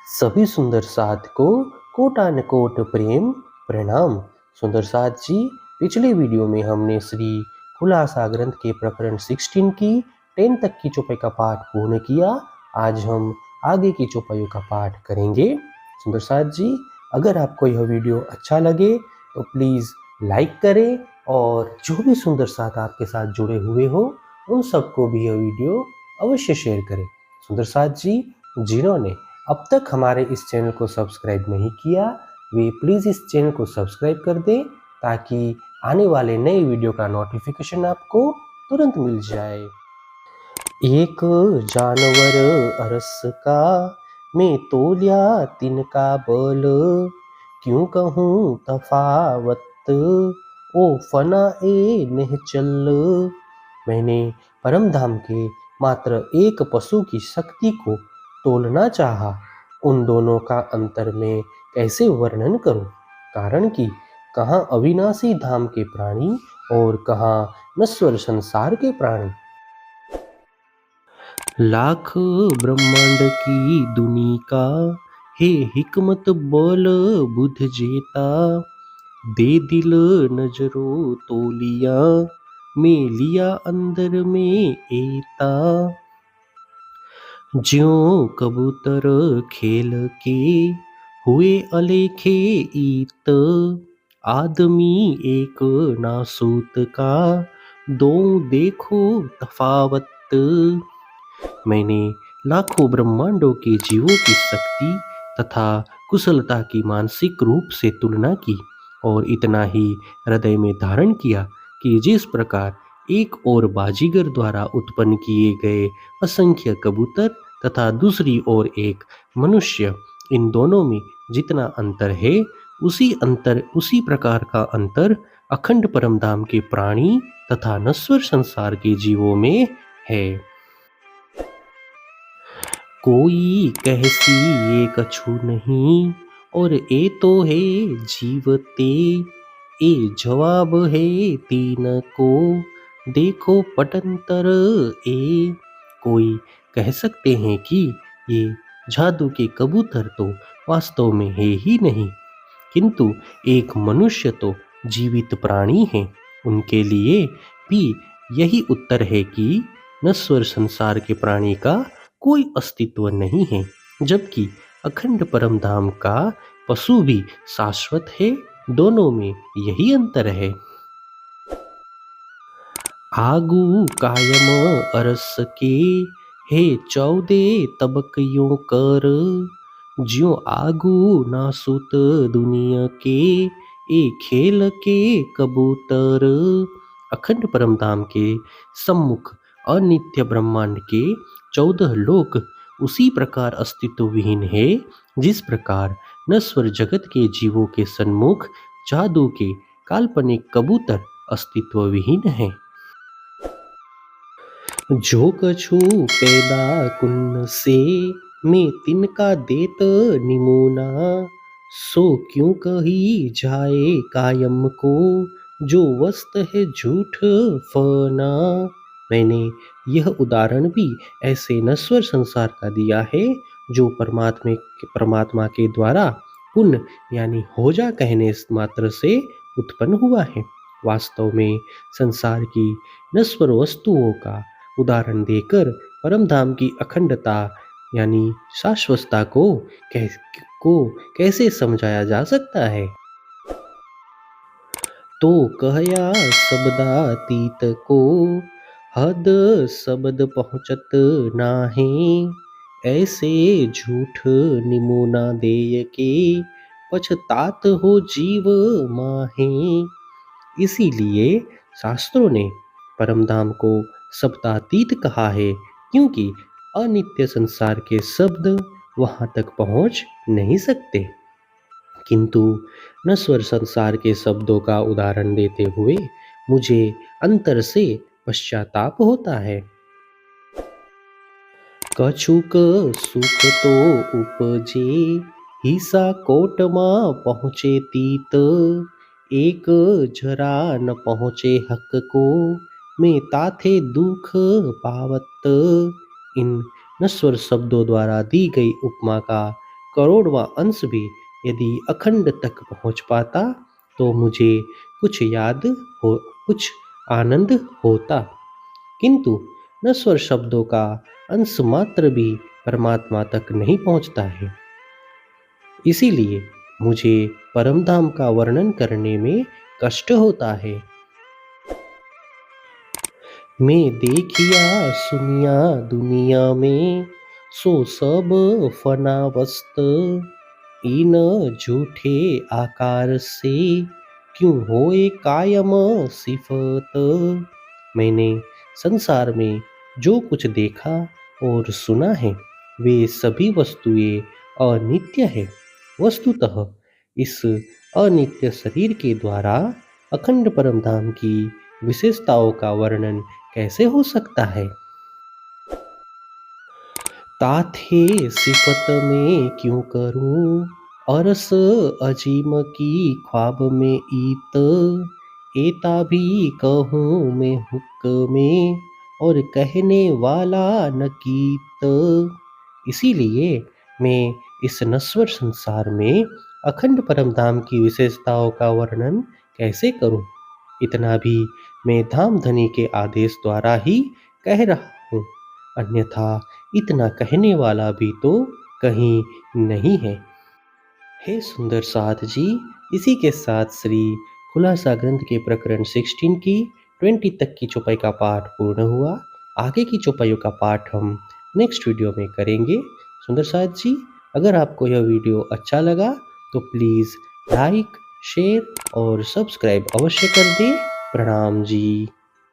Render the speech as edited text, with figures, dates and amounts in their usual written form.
सभी सुंदर साथ को कोटानुकोट प्रेम प्रणाम। सुंदर साथ जी, पिछले वीडियो में हमने श्री खुलासा ग्रंथ के प्रकरण 16 की 10 तक की चौपाई का पाठ पूर्ण किया। आज हम आगे की चौपाइयों का पाठ करेंगे। सुंदर साथ जी, अगर आपको यह वीडियो अच्छा लगे तो प्लीज़ लाइक करें और जो भी सुंदर साथ आपके साथ जुड़े हुए हो उन सबको भी यह वीडियो अवश्य शेयर करें। सुंदर साथ जी, जिन्होंने अब तक हमारे इस चैनल को सब्सक्राइब नहीं किया, वे प्लीज़ इस चैनल को सब्सक्राइब कर दें ताकि आने वाले नए वीडियो का नोटिफिकेशन आपको तुरंत मिल जाए। एक जानवर अरस का, मैं तोल्या तिनका बल, क्यों कहूँ तफावत, ओ फना ए निहचल। मैंने परम धाम के मात्र एक पशु की शक्ति को तोलना चाहा, उन दोनों का अंतर मैं कैसे वर्णन करूं, कारण कि कहाँ अविनाशी धाम के प्राणी और कहाँ नश्वर संसार के प्राणी। लाख ब्रह्मांड की दुनी का, हे हिकमत बोल बुध जेता, दे दिल नजरो तोलिया, मैं लिया अंदर में एता। ज्यों कबूतर खेल के, हुए अलेखे ईत, आदमी एक नासूत का, दो देखो तफावत। मैंने लाखों ब्रह्मांडों के जीवों की शक्ति तथा कुशलता की मानसिक रूप से तुलना की और इतना ही हृदय में धारण किया कि जिस प्रकार एक और बाजीगर द्वारा उत्पन्न किए गए असंख्य कबूतर तथा दूसरी ओर एक मनुष्य, इन दोनों में जितना अंतर है उसी प्रकार का अंतर अखंड परमधाम के प्राणी तथा नश्वर संसार के जीवों में है। कोई कहसी ये कछु नहीं, और ए तो है जीवते, ए जवाब है तीन को, देखो पटंतर ए। कोई कह सकते हैं कि ये जादू के कबूतर तो वास्तव में है ही नहीं, किंतु एक मनुष्य तो जीवित प्राणी है। उनके लिए भी यही उत्तर है कि नश्वर संसार के प्राणी का कोई अस्तित्व नहीं है, जबकि अखंड परम धाम का पशु भी शाश्वत है। दोनों में यही अंतर है। आगू कायम अरस के, हे 14 तबक यों कर, ज्यों आगू नासुत दुनिया के, ए खेल के कबूतर। अखंड परमधाम के सम्मुख अनित्य ब्रह्मांड के 14 लोक उसी प्रकार अस्तित्व विहीन है जिस प्रकार नश्वर जगत के जीवों के सन्मुख जादू के काल्पनिक कबूतर अस्तित्व विहीन है। जो कछु पैदा कुन्न से, मैं तिनका देत निमूना, सो क्यों कही जाए कायम को, जो वस्त है झूठ फना। मैंने यह उदाहरण भी ऐसे नश्वर संसार का दिया है जो परमात्मा के द्वारा पुण्य यानी हो जा कहने मात्र से उत्पन्न हुआ है। वास्तव में संसार की नश्वर वस्तुओं का उदाहरण देकर परमधाम की अखंडता यानी शाश्वतता को कैसे समझाया जा सकता है। तो कहया शब्दातीत को, हद शब्द पहुँचत नाहे, ऐसे झूठ निमूना देय के, पछतात हो जीव माहे। इसीलिए शास्त्रों ने परमधाम को शब्दातीत कहा है, क्योंकि अनित्य संसार के शब्द वहाँ तक पहुँच नहीं सकते। किंतु नश्वर संसार के शब्दों का उदाहरण देते हुए मुझे अंतर से पश्चाताप होता है। कछुक सुख तो उपजे, हिसा कोट मां पहुँचे तीत, एक जरा न पहुँचे हक को, मैं ताथे दुख पावत। इन नश्वर शब्दों द्वारा दी गई उपमा का करोड़वां अंश भी यदि अखंड तक पहुंच पाता तो मुझे कुछ आनंद होता, किंतु नश्वर शब्दों का अंश मात्र भी परमात्मा तक नहीं पहुंचता है। इसीलिए मुझे परमधाम का वर्णन करने में कष्ट होता है। मैं देखिया सुनिया दुनिया में सो सब फना वस्त, इन झूठे आकार से क्यों होए कायम सिफत। मैंने संसार में जो कुछ देखा और सुना है वे सभी वस्तुएं अनित्य है। वस्तुतः इस अनित्य शरीर के द्वारा अखंड परमधाम की विशेषताओं का वर्णन कैसे हो सकता है। ताथे सिफत में क्यों करूं अरस अजीम की ख्वाब में ईत, एता भी कहूँ मैं हुक्क में और कहने वाला नकीत। इसीलिए मैं इस नश्वर संसार में अखंड परमधाम की विशेषताओं का वर्णन कैसे करूं। इतना भी मैं धाम धनी के आदेश द्वारा ही कह रहा हूँ, अन्यथा इतना कहने वाला भी तो कहीं नहीं है। हे सुंदर साथ जी, इसी के साथ श्री खुलासा ग्रंथ के प्रकरण 16 की 20 तक की चौपाई का पाठ पूर्ण हुआ। आगे की चौपाइयों का पाठ हम नेक्स्ट वीडियो में करेंगे। सुंदर साथ जी, अगर आपको यह वीडियो अच्छा लगा तो प्लीज़ लाइक, शेयर और सब्सक्राइब अवश्य कर दें। प्रणाम जी।